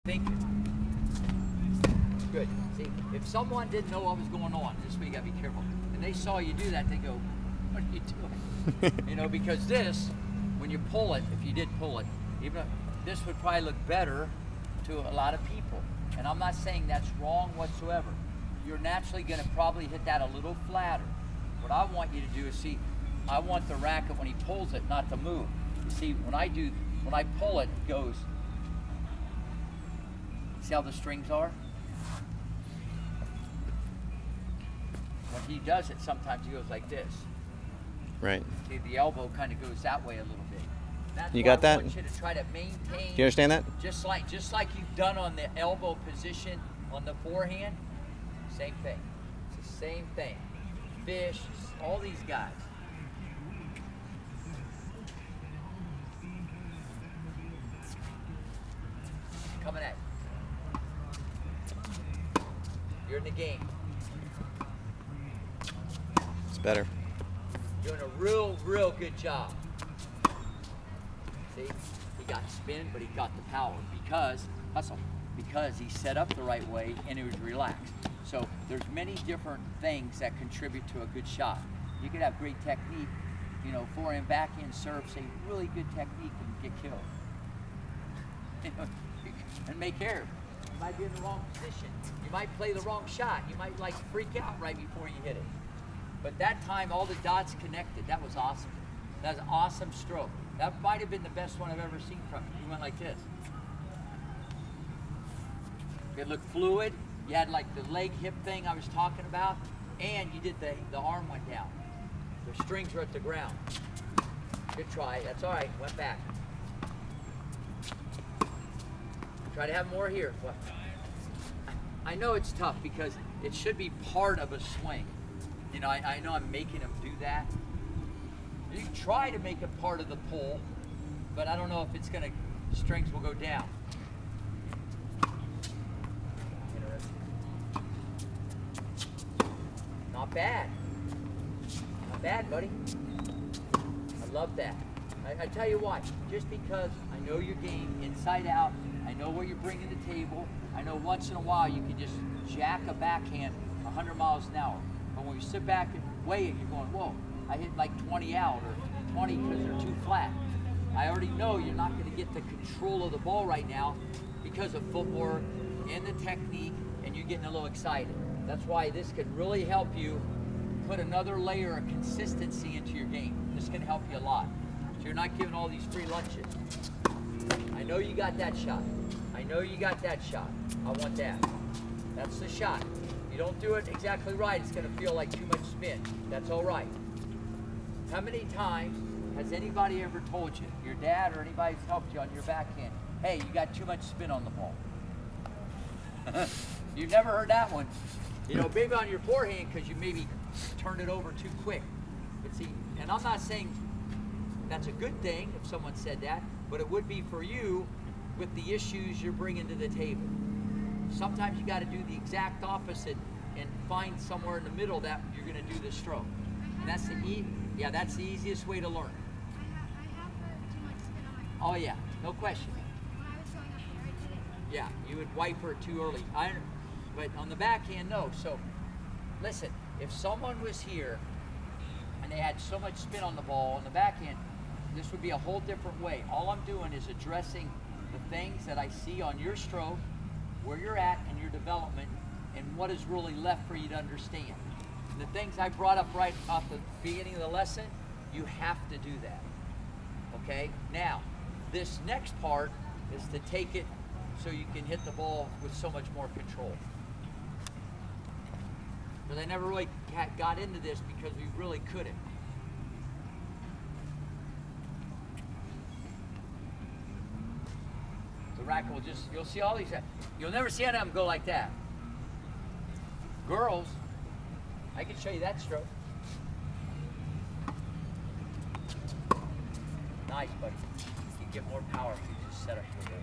Thank you. Good. See, if someone didn't know what was going on, this way you gotta be careful. And they saw you do that, they go, "What are you doing?" You know, because this, when you pull it, if you did pull it, even this would probably look better to a lot of people. And I'm not saying that's wrong whatsoever. You're naturally gonna probably hit that a little flatter. What I want you to do is see, I want the racket when he pulls it not to move. You see, when I pull it, it goes. See how the strings are? When he does it, sometimes he goes like this. Right. See, the elbow kind of goes that way a little bit. That's you got that? I want you to try to maintain. Do you understand that? Just like you've done on the elbow position on the forehand. Same thing. It's the same thing. Fish, all these guys. Coming at you. You're in the game. It's better. Doing a real good job. See, he got spin, but he got the power because he set up the right way and he was relaxed. So there's many different things that contribute to a good shot. You could have great technique, you know, forehand, backhand, serve, say really good technique and get killed. You know, and make error. You might be in the wrong position. You might play the wrong shot. You might like freak out right before you hit it. But that time, all the dots connected. That was awesome. That was an awesome stroke. That might have been the best one I've ever seen from you. You went like this. It looked fluid. You had like the leg hip thing I was talking about, and you did the arm went down. The strings were at the ground. Good try. That's all right. Went back. Try to have more here. What? I know it's tough because it should be part of a swing. You know, I know I'm making them do that. You can try to make it part of the pull, but I don't know if it's gonna, strings will go down. Not bad. Not bad, buddy. I love that. I tell you what, just because I know your game inside out, I know what you're bringing to the table, I know once in a while you can just jack a backhand 100 miles an hour. But when you sit back and weigh it, you're going, whoa, I hit like 20 out or 20 because they're too flat. I already know you're not going to get the control of the ball right now because of footwork and the technique, and you're getting a little excited. That's why this can really help you put another layer of consistency into your game. This can help you a lot. So you're not giving all these free lunches. I know you got that shot. I know you got that shot. I want that. That's the shot. If you don't do it exactly right, it's going to feel like too much spin. That's all right. How many times has anybody ever told you, your dad or anybody's helped you on your backhand, hey, you got too much spin on the ball? You've never heard that one. You know, maybe on your forehand because you maybe turned it over too quick. But see, and I'm not saying that's a good thing if someone said that, but it would be for you with the issues you're bringing to the table. Sometimes you got to do the exact opposite and find somewhere in the middle that you're going to do the stroke. And that's the that's the easiest way to learn. I have too much spin on my Oh yeah, no question. When I was going up there, I did it. Yeah, you would wipe her too early. But on the backhand, no. So listen, if someone was here and they had so much spin on the ball on the backhand, this would be a whole different way. All I'm doing is addressing the things that I see on your stroke, where you're at in your development, and what is really left for you to understand. And the things I brought up right off the beginning of the lesson, you have to do that. Okay? Now, this next part is to take it so you can hit the ball with so much more control. Because I never really got into this because we really couldn't. The racket will just, you'll see all these, you'll never see any of them go like that. Girls, I can show you that stroke. Nice, buddy. You get more power if you just set up your ball.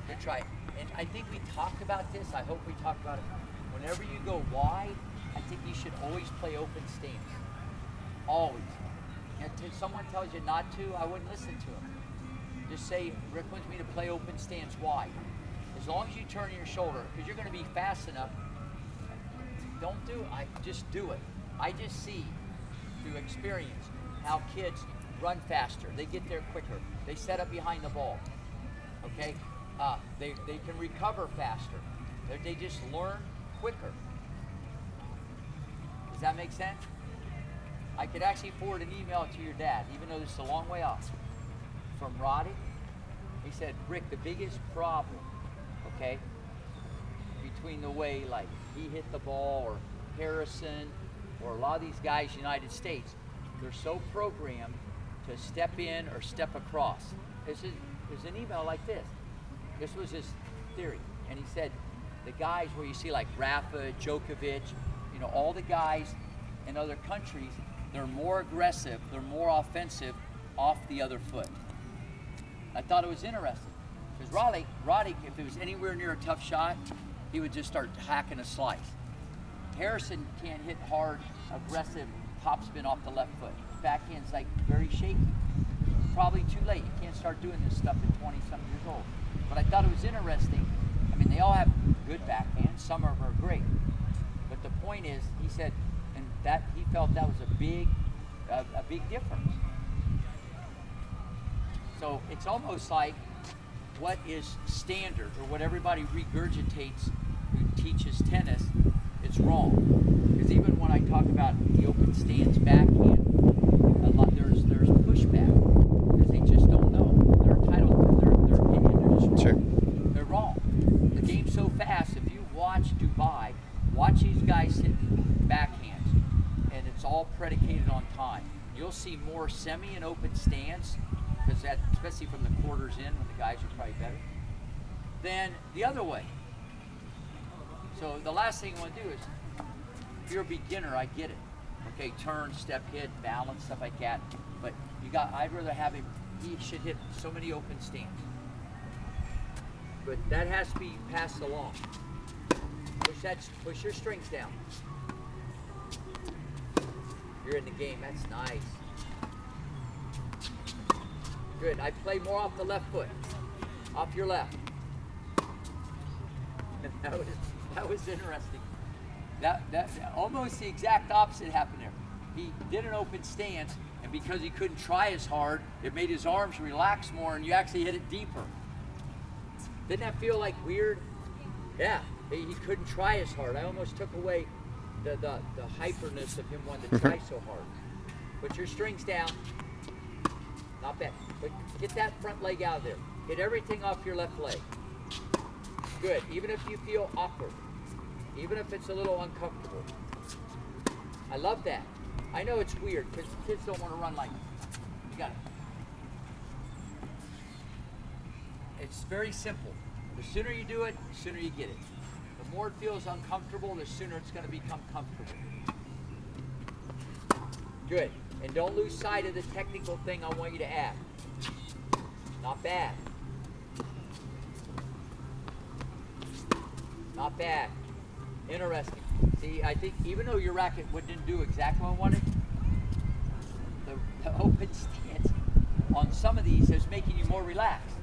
Good try. And I think we talked about this. I hope we talked about it. Whenever you go wide, I think you should always play open stance. Always. And if someone tells you not to, I wouldn't listen to them. Just say, Rick wants me to play open stance wide. as long as you turn your shoulder, because you're going to be fast enough. Don't do it. Just do it. I just see through experience how kids run faster. They get there quicker. They set up behind the ball. Okay? They can recover faster. They just learn quicker. Does that make sense? I could actually forward an email to your dad, even though this is a long way off, from Roddy. He said, Rick, the biggest problem, okay, between the way like he hit the ball or Harrison or a lot of these guys in the United States, they're so programmed to step in or step across. There's an email like this. This was his theory. And he said, the guys where you see like Rafa, Djokovic, you know, all the guys in other countries, they're more aggressive, they're more offensive off the other foot. I thought it was interesting. Because Roddy, if it was anywhere near a tough shot, he would just start hacking a slice. Harrison can't hit hard, aggressive topspin off the left foot. His backhand's like very shaky. Probably too late. You can't start doing this stuff at 20-something years old. But I thought it was interesting. I mean, they all have good backhands. Some of them are great. But the point is, he said, and that he felt that was a big difference. So it's almost like what is standard or what everybody regurgitates who teaches tennis, it's wrong. Because even when I talk about the open stance backhand, a lot there's pushback because they just don't know. They're entitled to their opinion. They're just wrong. Sure. They're wrong. The game's so fast. If you watch Dubai, watch these guys hit backhands, and it's all predicated on time. You'll see more semi and open stance, because that, especially from the quarters in, when the guys are probably better, than the other way. So the last thing you want to do is, if you're a beginner, I get it. Okay, turn, step, hit, balance, stuff like that. But I'd rather have him, he should hit so many open stance. But that has to be passed along. Push your strings down. You're in the game, that's nice. Good, I play more off the left foot. Off your left. That was interesting. That almost the exact opposite happened there. He did an open stance, and because he couldn't try as hard, it made his arms relax more, and you actually hit it deeper. Didn't that feel like weird? Yeah, he couldn't try as hard. I almost took away the hyperness of him wanting to try so hard. Put your strings down. Not bad. But get that front leg out of there. Hit everything off your left leg. Good. Even if you feel awkward. Even if it's a little uncomfortable. I love that. I know it's weird because kids don't want to run like you got it. It's very simple. The sooner you do it, the sooner you get it. The more it feels uncomfortable, the sooner it's going to become comfortable. Good. And don't lose sight of the technical thing I want you to add. Not bad. Not bad. Interesting. See, I think even though your racket didn't do exactly what I wanted, the open stance on some of these is making you more relaxed.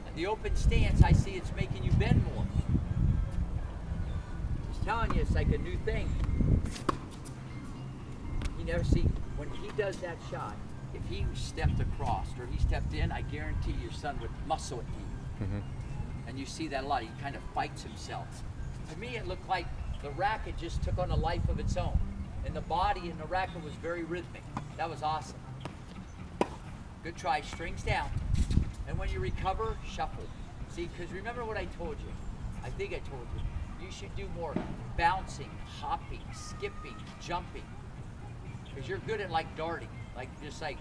And the open stance, I see it's making you bend more. Just telling you, it's like a new thing. You never see, when he does that shot, if he stepped across or he stepped in, I guarantee your son would muscle it to you. Mm-hmm. And you see that a lot. He kind of fights himself. To me, it looked like the racket just took on a life of its own. And the body in the racket was very rhythmic. That was awesome. Good try. Strings down. And when you recover, shuffle. See, because remember what I told you. I think I told you. You should do more bouncing, hopping, skipping, jumping. Because you're good at like darting. Like just like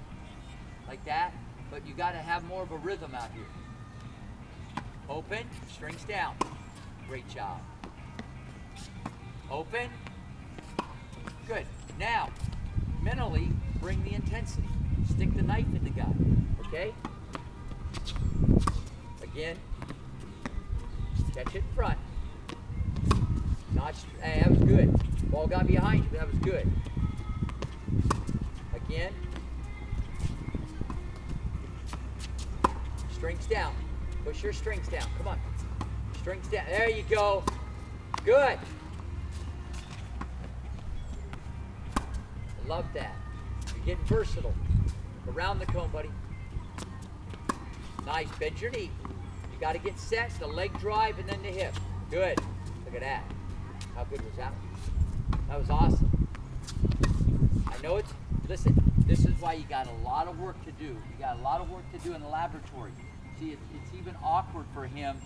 that. But you got to have more of a rhythm out here. Open, strings down. Great job. Open. Good. Now, mentally, bring the intensity. Stick the knife in the guy. Okay? Again. Catch it in front. Hey, that was good. Ball got behind you, but that was good. Again. Strings down. Push your strings down. Come on. Strings down. There you go. Good. I love that. You're getting versatile. Around the cone, buddy. Nice. Bend your knee. You got to get set. The leg drive and then the hip. Good. Look at that. How good was that? That was awesome. I know it's, listen, this is why you got a lot of work to do. You got a lot of work to do in the laboratory. See, it's even awkward for him.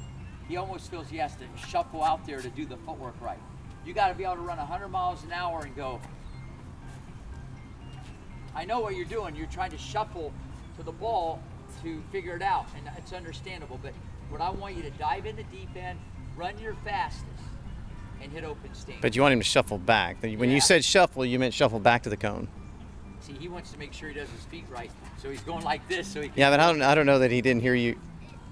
He almost feels he has to shuffle out there to do the footwork right. You got to be able to run 100 miles an hour and go, I know what you're doing. You're trying to shuffle to the ball to figure it out, and it's understandable. But what I want you to dive in the deep end, run your fastest, and hit open stance. But you want him to shuffle back. When you said shuffle, you meant shuffle back to the cone. See, he wants to make sure he does his feet right, so he's going like this so he can... Yeah, but I don't know that he didn't hear you.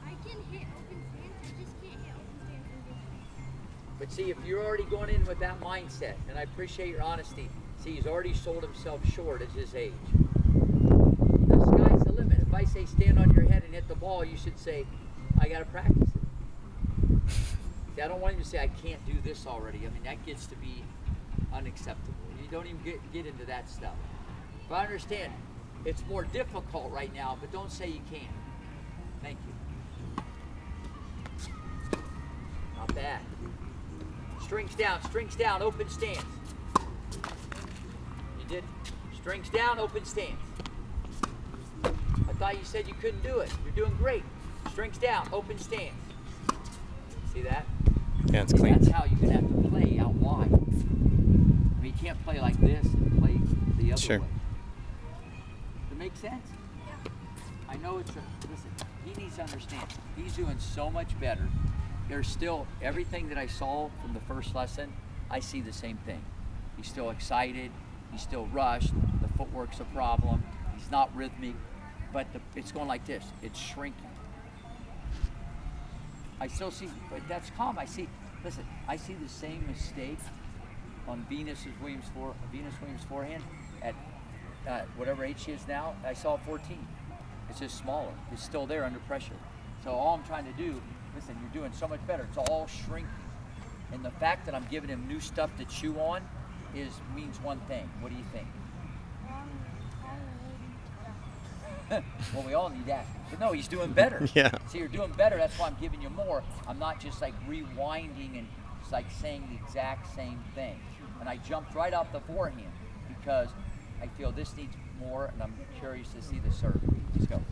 I can hit open stance, I just can't hit open stance and do But see, if you're already going in with that mindset, and I appreciate your honesty, see, he's already sold himself short at his age. The sky's the limit. If I say stand on your head and hit the ball, you should say, I got to practice it. See, I don't want him to say, I can't do this already. I mean, that gets to be unacceptable. You don't even get into that stuff. But I understand, it's more difficult right now, but don't say you can't. Thank you. Not bad. Strings down, open stance. You did. Strings down, open stance. I thought you said you couldn't do it. You're doing great. Strings down, open stance. See that? Yeah, it's clean. That's how you're going to have to play out wide. I mean, you can't play like this and play the other Sure. way. Does it make sense? Yeah. I know it's listen, he needs to understand, he's doing so much better. There's still, everything that I saw from the first lesson, I see the same thing. He's still excited, he's still rushed, the footwork's a problem, he's not rhythmic, but it's going like this, it's shrinking. I still see, but that's calm. I see the same mistake on Venus Williams' forehand at whatever age she is now. I saw 14. It's just smaller. It's still there under pressure. So all I'm trying to do, listen, you're doing so much better. It's all shrinking. And the fact that I'm giving him new stuff to chew on means one thing. What do you think? Well, we all need that. But no, he's doing better. Yeah. See, you're doing better. That's why I'm giving you more. I'm not just like rewinding and it's like saying the exact same thing. And I jumped right off the forehand because I feel this needs more, and I'm curious to see the serve. Let's go.